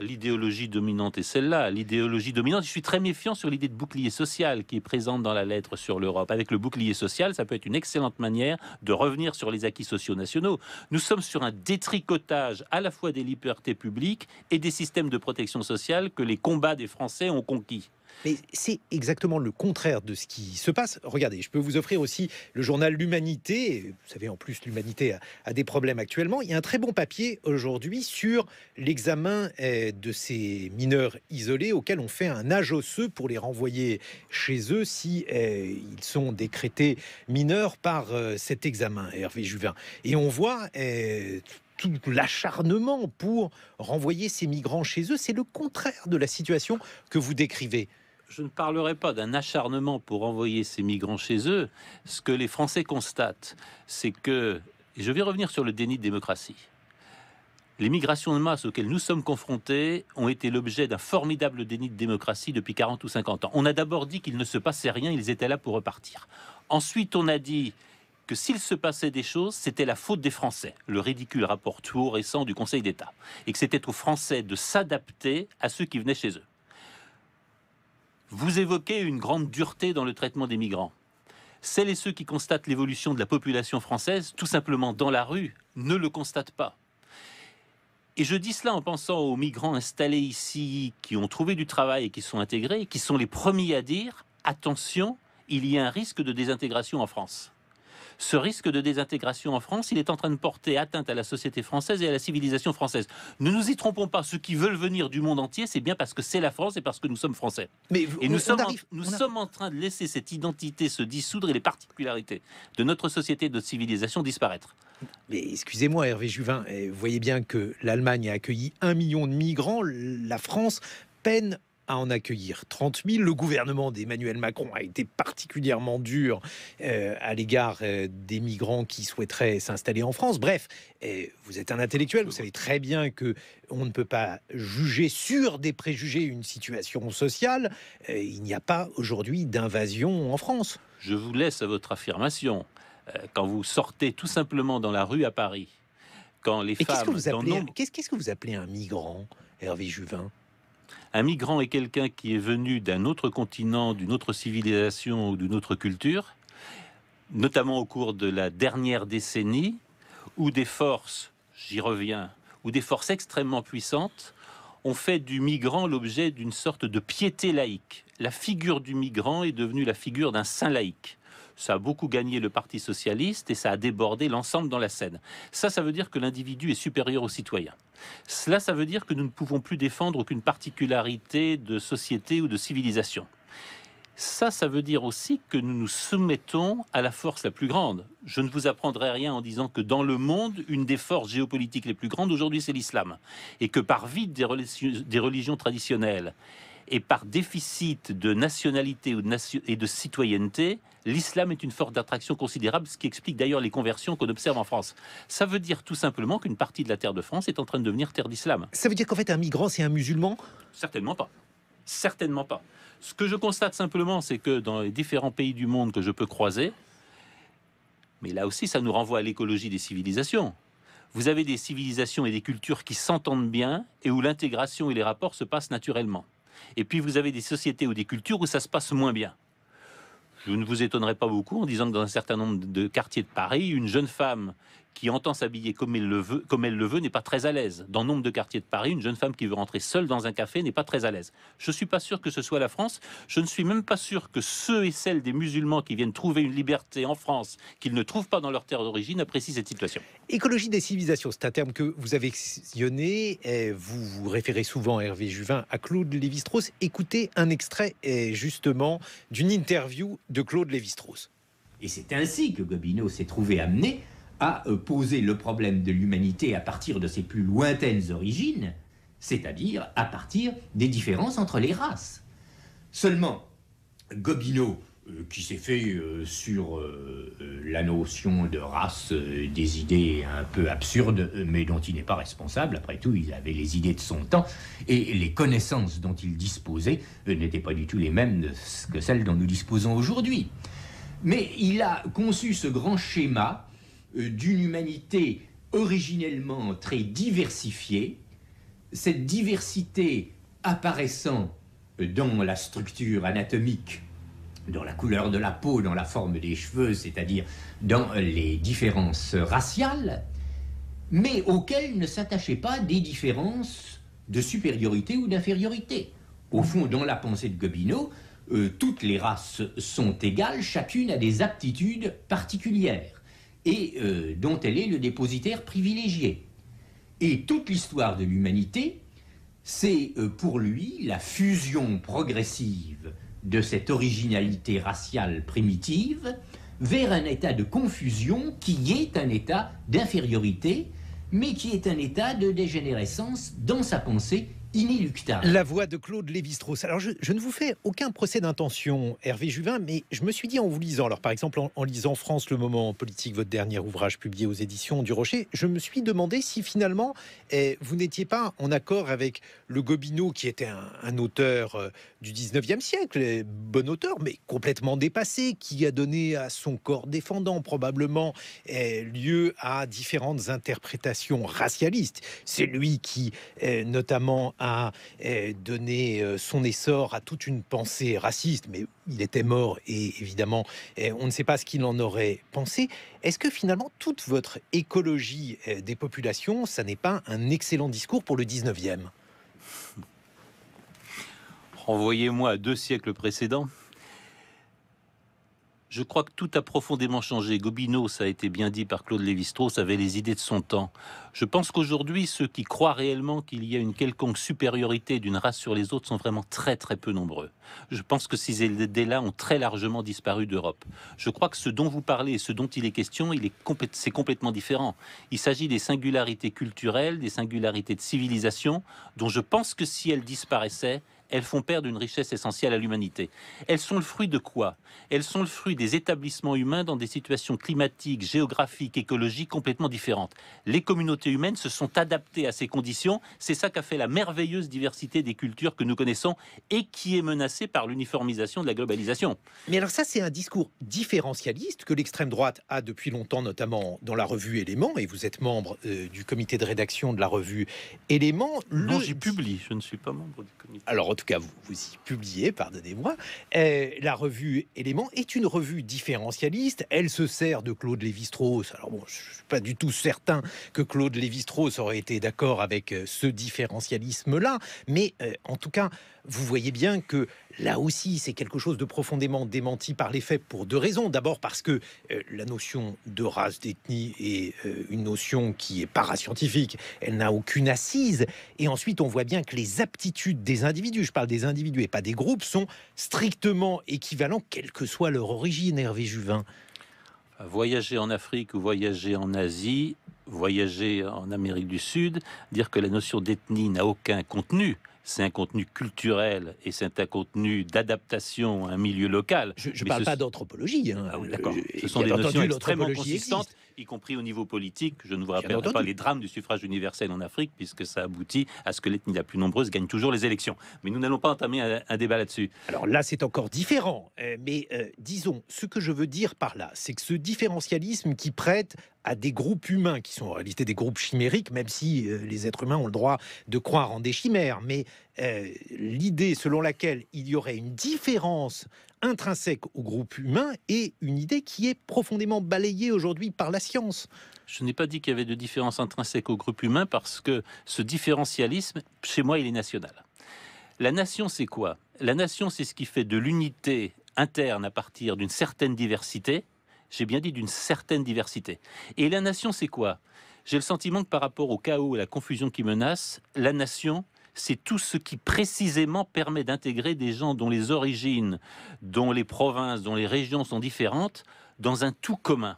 L'idéologie dominante est celle-là. L'idéologie dominante, je suis très méfiant sur l'idée de bouclier social qui est présente dans la lettre sur l'Europe. Avec le bouclier social, ça peut être une excellente manière de revenir sur les acquis sociaux nationaux. Nous sommes sur un détricotage à la fois des libertés publiques et des systèmes de protection sociale que les combats des Français ont conquis. Mais c'est exactement le contraire de ce qui se passe. Regardez, je peux vous offrir aussi le journal L'Humanité. Vous savez, en plus, l'Humanité a des problèmes actuellement. Il y a un très bon papier aujourd'hui sur l'examen de ces mineurs isolés auxquels on fait un âge osseux pour les renvoyer chez eux si ils sont décrétés mineurs par cet examen, Hervé Juvin. Et on voit... tout l'acharnement pour renvoyer ces migrants chez eux, c'est le contraire de la situation que vous décrivez. Je ne parlerai pas d'un acharnement pour envoyer ces migrants chez eux. Ce que les Français constatent, c'est que, et je vais revenir sur le déni de démocratie, les migrations de masse auxquelles nous sommes confrontés ont été l'objet d'un formidable déni de démocratie depuis 40 ou 50 ans. On a d'abord dit qu'il ne se passait rien, ils étaient là pour repartir. Ensuite, on a dit que s'il se passait des choses, c'était la faute des Français, le ridicule rapport tout récent du Conseil d'État, et que c'était aux Français de s'adapter à ceux qui venaient chez eux. Vous évoquez une grande dureté dans le traitement des migrants. Celles et ceux qui constatent l'évolution de la population française, tout simplement dans la rue, ne le constatent pas. Et je dis cela en pensant aux migrants installés ici, qui ont trouvé du travail et qui sont intégrés, qui sont les premiers à dire « Attention, il y a un risque de désintégration en France ». Ce risque de désintégration en France, il est en train de porter atteinte à la société française et à la civilisation française. Ne nous y trompons pas, ceux qui veulent venir du monde entier, c'est bien parce que c'est la France et parce que nous sommes français. Mais nous sommes en train de laisser cette identité se dissoudre et les particularités de notre société et de notre civilisation disparaître. Mais excusez-moi, Hervé Juvin, vous voyez bien que l'Allemagne a accueilli 1 million de migrants, la France peine à en accueillir 30 000. Le gouvernement d'Emmanuel Macron a été particulièrement dur à l'égard des migrants qui souhaiteraient s'installer en France. Bref, vous êtes un intellectuel, vous savez très bien que on ne peut pas juger sur des préjugés une situation sociale. Il n'y a pas aujourd'hui d'invasion en France. Je vous laisse à votre affirmation. Quand vous sortez tout simplement dans la rue à Paris, quand les femmes... Qu'est-ce que vous appelez un migrant, Hervé Juvin ? Un migrant est quelqu'un qui est venu d'un autre continent, d'une autre civilisation ou d'une autre culture notamment au cours de la dernière décennie, où des forces, j'y reviens, où des forces extrêmement puissantes ont fait du migrant l'objet d'une sorte de piété laïque. La figure du migrant est devenue la figure d'un saint laïque. Ça a beaucoup gagné le Parti socialiste et ça a débordé l'ensemble dans la scène. Ça veut dire que l'individu est supérieur au citoyen. Cela, ça veut dire que nous ne pouvons plus défendre aucune particularité de société ou de civilisation. Ça veut dire aussi que nous nous soumettons à la force la plus grande. Je ne vous apprendrai rien en disant que dans le monde, une des forces géopolitiques les plus grandes aujourd'hui, c'est l'islam. Et que par vide des religions traditionnelles et par déficit de nationalité et de citoyenneté, l'islam est une force d'attraction considérable, ce qui explique d'ailleurs les conversions qu'on observe en France. Ça veut dire tout simplement qu'une partie de la terre de France est en train de devenir terre d'islam. Ça veut dire qu'en fait, un migrant, c'est un musulman? Certainement pas. Certainement pas. Ce que je constate simplement, c'est que dans les différents pays du monde que je peux croiser, mais là aussi, ça nous renvoie à l'écologie des civilisations. Vous avez des civilisations et des cultures qui s'entendent bien et où l'intégration et les rapports se passent naturellement. Et puis vous avez des sociétés ou des cultures où ça se passe moins bien. Je ne vous étonnerai pas beaucoup en disant que dans un certain nombre de quartiers de Paris, une jeune femme qui entend s'habiller comme elle le veut n'est pas très à l'aise. Dans nombre de quartiers de Paris, une jeune femme qui veut rentrer seule dans un café n'est pas très à l'aise. Je ne suis pas sûr que ce soit la France. Je ne suis même pas sûr que ceux et celles des musulmans qui viennent trouver une liberté en France qu'ils ne trouvent pas dans leur terre d'origine apprécient cette situation. Écologie des civilisations, c'est un terme que vous avez sillonné. Vous vous référez souvent, Hervé Juvin, à Claude Lévi-Strauss. Écoutez un extrait justement d'une interview de Claude Lévi-Strauss. Et c'est ainsi que Gobineau s'est trouvé amené à poser le problème de l'humanité à partir de ses plus lointaines origines, c'est-à-dire à partir des différences entre les races. Seulement, Gobineau, qui s'est fait sur la notion de race des idées un peu absurdes, mais dont il n'est pas responsable, après tout, il avait les idées de son temps, et les connaissances dont il disposait n'étaient pas du tout les mêmes que celles dont nous disposons aujourd'hui. Mais il a conçu ce grand schéma d'une humanité originellement très diversifiée, cette diversité apparaissant dans la structure anatomique, dans la couleur de la peau, dans la forme des cheveux, c'est-à-dire dans les différences raciales, mais auxquelles ne s'attachaient pas des différences de supériorité ou d'infériorité. Au fond, dans la pensée de Gobineau, toutes les races sont égales, chacune a des aptitudes particulières et dont elle est le dépositaire privilégié. Et toute l'histoire de l'humanité, c'est pour lui la fusion progressive de cette originalité raciale primitive vers un état de confusion qui est un état d'infériorité, mais qui est un état de dégénérescence dans sa pensée inéluctable. La voix de Claude Lévi-Strauss. Alors, je ne vous fais aucun procès d'intention, Hervé Juvin, mais je me suis dit en vous lisant, alors par exemple en lisant France, le moment politique, votre dernier ouvrage publié aux éditions du Rocher, je me suis demandé si finalement vous n'étiez pas en accord avec le Gobineau, qui était un auteur du 19e siècle, bon auteur, mais complètement dépassé, qui a donné à son corps défendant probablement lieu à différentes interprétations racialistes. C'est lui qui, notamment, a donné son essor à toute une pensée raciste, mais il était mort et évidemment, on ne sait pas ce qu'il en aurait pensé. Est-ce que finalement, toute votre écologie des populations, ça n'est pas un excellent discours pour le 19e ? Renvoyez-moi à 2 siècles précédents. Je crois que tout a profondément changé. Gobineau, ça a été bien dit par Claude Lévi-Strauss, avait les idées de son temps. Je pense qu'aujourd'hui, ceux qui croient réellement qu'il y a une quelconque supériorité d'une race sur les autres sont vraiment très très peu nombreux. Je pense que ces idées-là ont très largement disparu d'Europe. Je crois que ce dont vous parlez et ce dont il est question, c'est complètement différent. Il s'agit des singularités culturelles, des singularités de civilisation, dont je pense que si elles disparaissaient, elles font perdre une richesse essentielle à l'humanité. Elles sont le fruit de quoi? Elles sont le fruit des établissements humains dans des situations climatiques, géographiques, écologiques complètement différentes. Les communautés humaines se sont adaptées à ces conditions. C'est ça qu'a fait la merveilleuse diversité des cultures que nous connaissons et qui est menacée par l'uniformisation de la globalisation. Mais alors ça, c'est un discours différentialiste que l'extrême droite a depuis longtemps, notamment dans la revue Éléments, et vous êtes membre du comité de rédaction de la revue Éléments. Non, j'y publie, je ne suis pas membre du comité. Alors, tout cas vous y publiez, pardonnez-moi. La revue Éléments est une revue différentialiste. Elle se sert de Claude Lévi-Strauss. Alors bon, je ne suis pas du tout certain que Claude Lévi-Strauss aurait été d'accord avec ce différentialisme-là, mais en tout cas, vous voyez bien que là aussi, c'est quelque chose de profondément démenti par les faits pour deux raisons. D'abord parce que la notion de race, d'ethnie est une notion qui est parascientifique. Elle n'a aucune assise. Et ensuite, on voit bien que les aptitudes des individus, je parle des individus et pas des groupes, sont strictement équivalents, quelle que soit leur origine, Hervé Juvin. Voyager en Afrique ou voyager en Asie, voyager en Amérique du Sud, dire que la notion d'ethnie n'a aucun contenu, c'est un contenu culturel et c'est un contenu d'adaptation à un milieu local. Je ne parle pas d'anthropologie. Hein. Ah oui, d'accord. Ce sont des notions extrêmement consistantes, y compris au niveau politique. Je ne vous rappelle pas les drames du suffrage universel en Afrique, puisque ça aboutit à ce que l'ethnie la plus nombreuse gagne toujours les élections. Mais nous n'allons pas entamer un débat là-dessus. Alors là, c'est encore différent. Mais disons, ce que je veux dire par là, c'est que ce différentialisme qui prête à des groupes humains, qui sont en réalité des groupes chimériques, même si les êtres humains ont le droit de croire en des chimères. Mais l'idée selon laquelle il y aurait une différence intrinsèque au groupe humain est une idée qui est profondément balayée aujourd'hui par la science. Je n'ai pas dit qu'il y avait de différence intrinsèque au groupe humain, parce que ce différentialisme, chez moi, il est national. La nation, c'est quoi? La nation, c'est ce qui fait de l'unité interne à partir d'une certaine diversité. J'ai bien dit d'une certaine diversité. Et la nation, c'est quoi? J'ai le sentiment que par rapport au chaos et à la confusion qui menace, la nation, c'est tout ce qui précisément permet d'intégrer des gens dont les origines, dont les provinces, dont les régions sont différentes, dans un tout commun.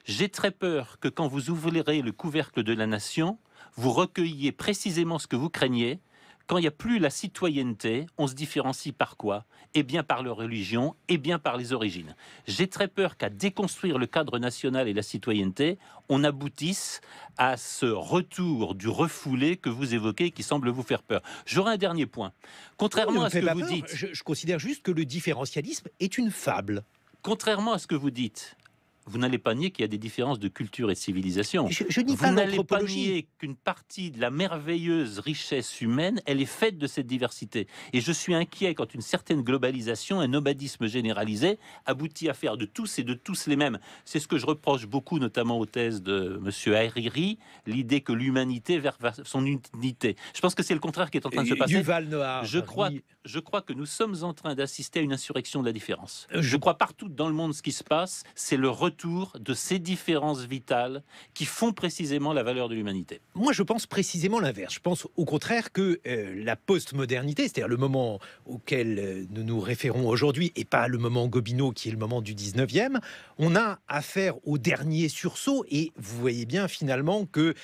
J'ai très peur que quand vous ouvrirez le couvercle de la nation, vous recueilliez précisément ce que vous craignez. Quand il n'y a plus la citoyenneté, on se différencie par quoi? Eh bien par leur religion, et bien par les origines. J'ai très peur qu'à déconstruire le cadre national et la citoyenneté, on aboutisse à ce retour du refoulé que vous évoquez, qui semble vous faire peur. J'aurai un dernier point. Contrairement à ce que vous dites... Je considère juste que le différentialisme est une fable. Contrairement à ce que vous dites, vous n'allez pas nier qu'il y a des différences de culture et de civilisation. Je nie pas vous n'allez pas l'anthropologie. nier qu'une partie de la merveilleuse richesse humaine, elle est faite de cette diversité. Et je suis inquiet quand une certaine globalisation, un nomadisme généralisé, aboutit à faire de tous et de tous les mêmes. C'est ce que je reproche beaucoup, notamment aux thèses de M. Hariri, l'idée que l'humanité vers son unité. Je pense que c'est le contraire qui est en train de se passer. Yuval Noah Je crois que nous sommes en train d'assister à une insurrection de la différence. Je crois partout dans le monde ce qui se passe, c'est le retour de ces différences vitales qui font précisément la valeur de l'humanité. Moi, je pense précisément l'inverse. Je pense au contraire que la postmodernité, c'est-à-dire le moment auquel nous nous référons aujourd'hui, et pas le moment Gobineau qui est le moment du 19e, on a affaire au dernier sursaut. Et vous voyez bien finalement que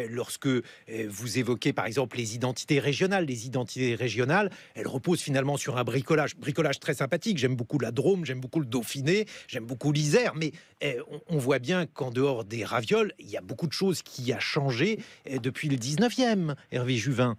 lorsque vous évoquez par exemple les identités régionales, elles reposent finalement sur un bricolage très sympathique. J'aime beaucoup la Drôme, j'aime beaucoup le Dauphiné, j'aime beaucoup l'Isère, mais on voit bien qu'en dehors des ravioles, il y a beaucoup de choses qui a changé depuis le 19e, Hervé Juvin.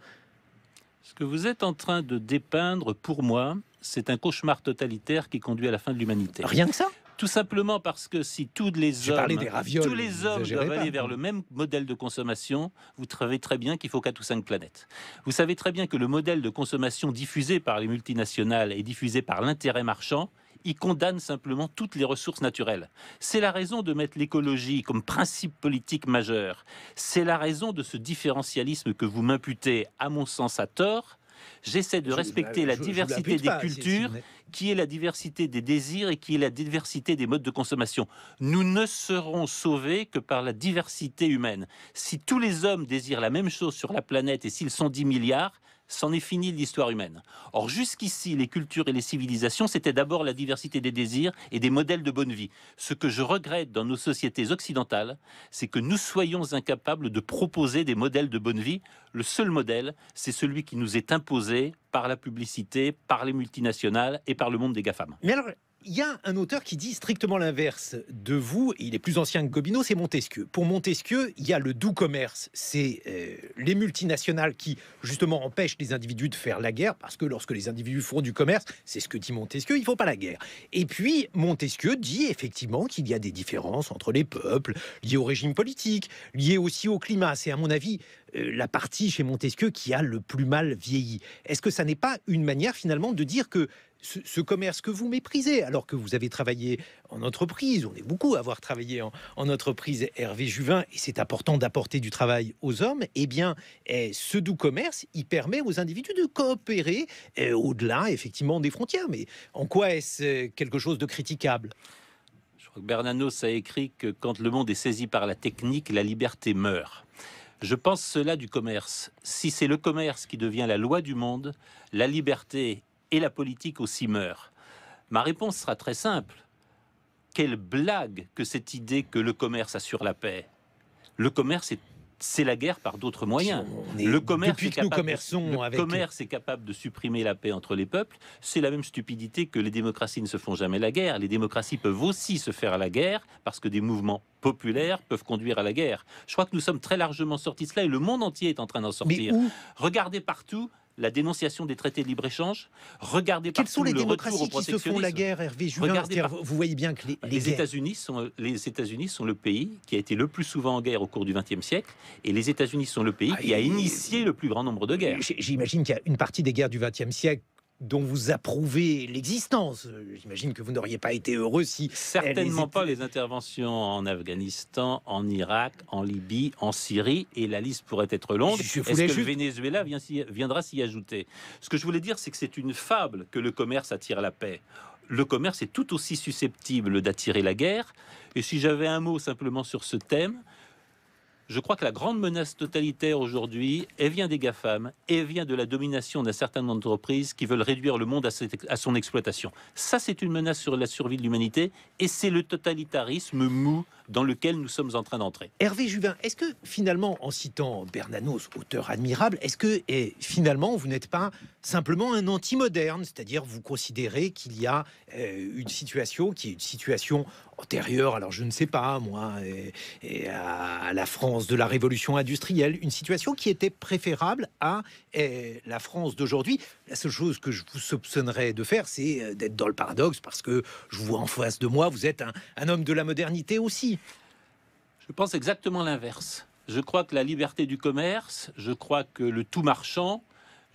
Ce que vous êtes en train de dépeindre, pour moi, c'est un cauchemar totalitaire qui conduit à la fin de l'humanité. Rien que ça? Tout simplement parce que si tous les hommes doivent aller vers le même modèle de consommation, vous savez très bien qu'il faut 4 ou 5 planètes. Vous savez très bien que le modèle de consommation diffusé par les multinationales et diffusé par l'intérêt marchand, il condamne simplement toutes les ressources naturelles. C'est la raison de mettre l'écologie comme principe politique majeur. C'est la raison de ce différentialisme que vous m'imputez, à mon sens, à tort. J'essaie de respecter la diversité des cultures, qui est la diversité des désirs et qui est la diversité des modes de consommation. Nous ne serons sauvés que par la diversité humaine. Si tous les hommes désirent la même chose sur la planète et s'ils sont 10 milliards, c'en est fini de l'histoire humaine. Or, jusqu'ici, les cultures et les civilisations, c'était d'abord la diversité des désirs et des modèles de bonne vie. Ce que je regrette dans nos sociétés occidentales, c'est que nous soyons incapables de proposer des modèles de bonne vie. Le seul modèle, c'est celui qui nous est imposé par la publicité, par les multinationales et par le monde des GAFAM. Mais alors, il y a un auteur qui dit strictement l'inverse de vous, il est plus ancien que Gobineau, c'est Montesquieu. Pour Montesquieu, il y a le doux commerce, c'est les multinationales qui justement empêchent les individus de faire la guerre, parce que lorsque les individus font du commerce, c'est ce que dit Montesquieu, il ne faut pas la guerre. Et puis Montesquieu dit effectivement qu'il y a des différences entre les peuples, liées au régime politique, liées aussi au climat. C'est à mon avis la partie chez Montesquieu qui a le plus mal vieilli. Est-ce que ça n'est pas une manière finalement de dire que ce commerce que vous méprisez, alors que vous avez travaillé en entreprise, on est beaucoup à avoir travaillé en entreprise, Hervé Juvin, et c'est important d'apporter du travail aux hommes, eh bien, ce doux commerce, il permet aux individus de coopérer au-delà, effectivement, des frontières. Mais en quoi est-ce quelque chose de critiquable ? Je crois que Bernanos a écrit que quand le monde est saisi par la technique, la liberté meurt. Je pense cela du commerce. Si c'est le commerce qui devient la loi du monde, la liberté et la politique aussi meurent. Ma réponse sera très simple. Quelle blague que cette idée que le commerce assure la paix. Le commerce, c'est la guerre par d'autres moyens. Le commerce est capable de supprimer la paix entre les peuples. C'est la même stupidité que les démocraties ne se font jamais la guerre. Les démocraties peuvent aussi se faire la guerre parce que des mouvements populaires peuvent conduire à la guerre. Je crois que nous sommes très largement sortis de cela et le monde entier est en train d'en sortir. Regardez partout la dénonciation des traités de libre-échange. Regardez quelles sont les le démocraties qui se font la guerre, Hervé Juvin? Vous voyez bien que les États-Unis sont le pays qui a été le plus souvent en guerre au cours du XXe siècle, et les États-Unis sont le pays qui a initié le plus grand nombre de guerres. J'imagine qu'il y a une partie des guerres du XXe siècle dont vous approuvez l'existence. J'imagine que vous n'auriez pas été heureux si... Certainement pas les interventions en Afghanistan, en Irak, en Libye, en Syrie, et la liste pourrait être longue. Est-ce que le Venezuela viendra s'y ajouter? Ce que je voulais dire, c'est que c'est une fable que le commerce attire la paix. Le commerce est tout aussi susceptible d'attirer la guerre. Et si j'avais un mot simplement sur ce thème, je crois que la grande menace totalitaire aujourd'hui, elle vient des GAFAM, et elle vient de la domination d'un certain nombre d'entreprises qui veulent réduire le monde à son exploitation. Ça, c'est une menace sur la survie de l'humanité, et c'est le totalitarisme mou dans lequel nous sommes en train d'entrer. Hervé Juvin, est-ce que finalement, en citant Bernanos, auteur admirable, est-ce que finalement vous n'êtes pas simplement un anti-moderne, c'est-à-dire vous considérez qu'il y a une situation qui est une situation antérieure, alors je ne sais pas moi, à la France de la révolution industrielle, une situation qui était préférable à la France d'aujourd'hui. La seule chose que je vous soupçonnerais de faire, c'est d'être dans le paradoxe, parce que je vous vois en face de moi, vous êtes un homme de la modernité aussi. Je pense exactement l'inverse. Je crois que la liberté du commerce, je crois que le tout marchand,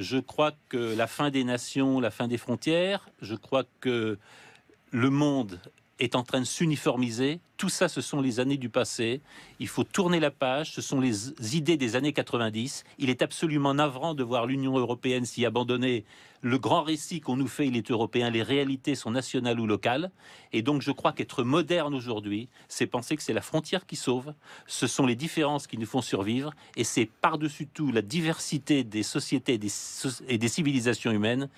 je crois que la fin des nations, la fin des frontières, je crois que le monde est en train de s'uniformiser. Tout ça, ce sont les années du passé. Il faut tourner la page. Ce sont les idées des années 90. Il est absolument navrant de voir l'Union européenne s'y abandonner. Le grand récit qu'on nous fait, il est européen. Les réalités sont nationales ou locales. Et donc, je crois qu'être moderne aujourd'hui, c'est penser que c'est la frontière qui sauve. Ce sont les différences qui nous font survivre. Et c'est par-dessus tout la diversité des sociétés et des civilisations humaines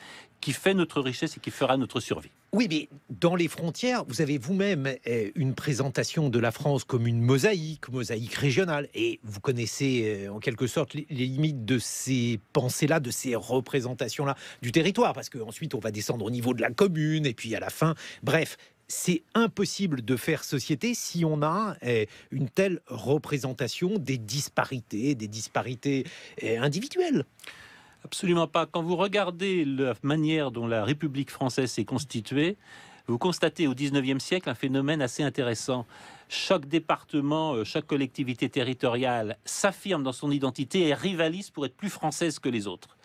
qui fait notre richesse et qui fera notre survie. Oui, mais dans les frontières, vous avez vous-même une présentation de la France comme une mosaïque régionale. Et vous connaissez en quelque sorte les limites de ces pensées-là, de ces représentations-là du territoire. Parce qu'ensuite, on va descendre au niveau de la commune, et puis à la fin, bref... C'est impossible de faire société si on a une telle représentation des disparités individuelles. Absolument pas. Quand vous regardez la manière dont la République française s'est constituée, vous constatez au XIXe siècle un phénomène assez intéressant. Chaque département, chaque collectivité territoriale s'affirme dans son identité et rivalise pour être plus française que les autres.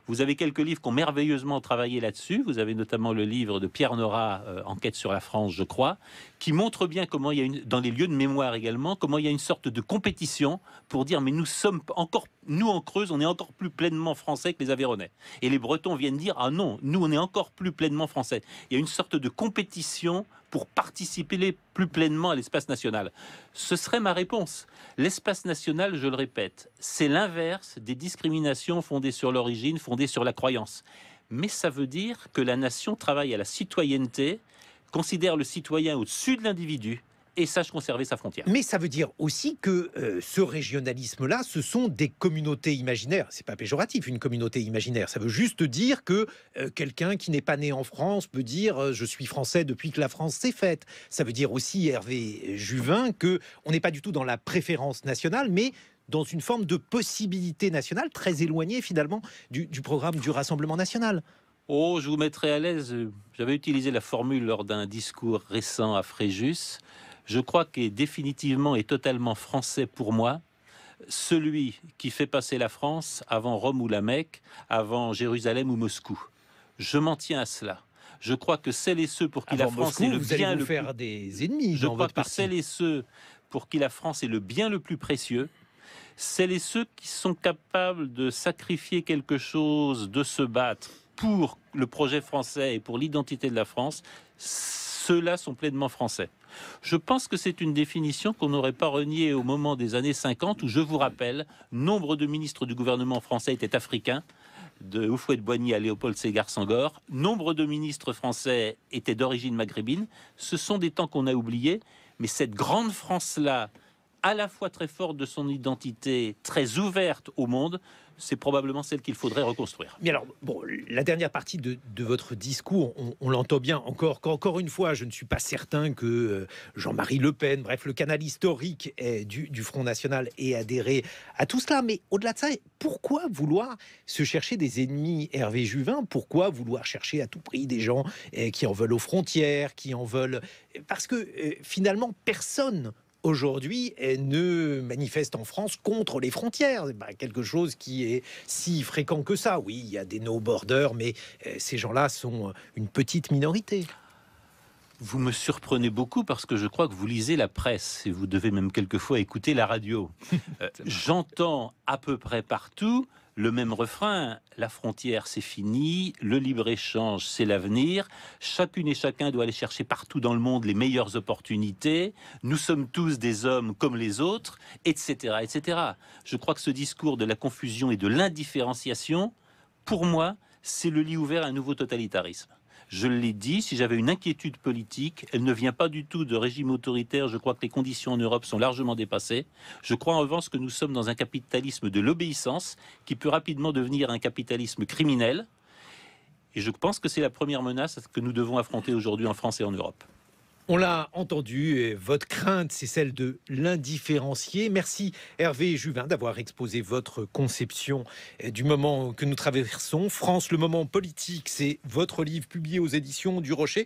Vous avez quelques livres qui ont merveilleusement travaillé là-dessus. Vous avez notamment le livre de Pierre Nora, Enquête sur la France, je crois, qui montre bien comment il y a dans les lieux de mémoire également, comment il y a une sorte de compétition pour dire mais nous sommes encore, nous en Creuse, on est encore plus pleinement français que les Aveyronais. Et les Bretons viennent dire ah non, nous on est encore plus pleinement français. Il y a une sorte de compétition pour participer plus pleinement à l'espace national. Ce serait ma réponse. L'espace national, je le répète, c'est l'inverse des discriminations fondées sur l'origine, fondées sur la croyance. Mais ça veut dire que la nation travaille à la citoyenneté, considère le citoyen au-dessus de l'individu et sache conserver sa frontière. Mais ça veut dire aussi que ce régionalisme-là, ce sont des communautés imaginaires. C'est pas péjoratif, une communauté imaginaire. Ça veut juste dire que quelqu'un qui n'est pas né en France peut dire je suis français depuis que la France s'est faite. Ça veut dire aussi, Hervé Juvin, que on n'est pas du tout dans la préférence nationale, mais dans une forme de possibilité nationale très éloignée finalement du programme du Rassemblement national. Oh, je vous mettrai à l'aise. J'avais utilisé la formule lors d'un discours récent à Fréjus. Je crois qu'il est définitivement et totalement français pour moi celui qui fait passer la France avant Rome ou la Mecque, avant Jérusalem ou Moscou. Je m'en tiens à cela. Je crois que celles et ceux pour qui la France est le bien le faire des ennemis. Je crois que celles et ceux pour qui la France est le bien le plus précieux, celles et ceux qui sont capables de sacrifier quelque chose, de se battre pour le projet français et pour l'identité de la France, ceux-là sont pleinement français. Je pense que c'est une définition qu'on n'aurait pas reniée au moment des années 50, où, je vous rappelle, nombre de ministres du gouvernement français étaient africains, de Houphouët-Boigny à Léopold Ségar Senghor. Nombre de ministres français étaient d'origine maghrébine. Ce sont des temps qu'on a oubliés, mais cette grande France-là, à la fois très forte de son identité, très ouverte au monde, c'est probablement celle qu'il faudrait reconstruire. Mais alors, bon, la dernière partie de votre discours, on l'entend bien. Encore une fois, je ne suis pas certain que Jean-Marie Le Pen, bref, le canal historique du Front National, ait adhéré à tout cela. Mais au-delà de ça, pourquoi vouloir se chercher des ennemis, Hervé Juvin? Pourquoi vouloir chercher à tout prix des gens qui en veulent aux frontières, qui en veulent... Parce que finalement, personne aujourd'hui ne manifeste en France contre les frontières. C'est pas quelque chose qui est si fréquent que ça. Oui, il y a des no-borders, mais ces gens-là sont une petite minorité. Vous me surprenez beaucoup parce que je crois que vous lisez la presse et vous devez même quelquefois écouter la radio. J'entends à peu près partout le même refrain: la frontière c'est fini, le libre-échange c'est l'avenir, chacune et chacun doit aller chercher partout dans le monde les meilleures opportunités, nous sommes tous des hommes comme les autres, etc., etc. Je crois que ce discours de la confusion et de l'indifférenciation, pour moi, c'est le lit ouvert à un nouveau totalitarisme. Je l'ai dit, si j'avais une inquiétude politique, elle ne vient pas du tout de régime autoritaire. Je crois que les conditions en Europe sont largement dépassées. Je crois en revanche que nous sommes dans un capitalisme de l'obéissance qui peut rapidement devenir un capitalisme criminel. Et je pense que c'est la première menace que nous devons affronter aujourd'hui en France et en Europe. On l'a entendu, et votre crainte, c'est celle de l'indifférencier. Merci Hervé Juvin d'avoir exposé votre conception du moment que nous traversons. France, le moment politique, c'est votre livre publié aux éditions du Rocher.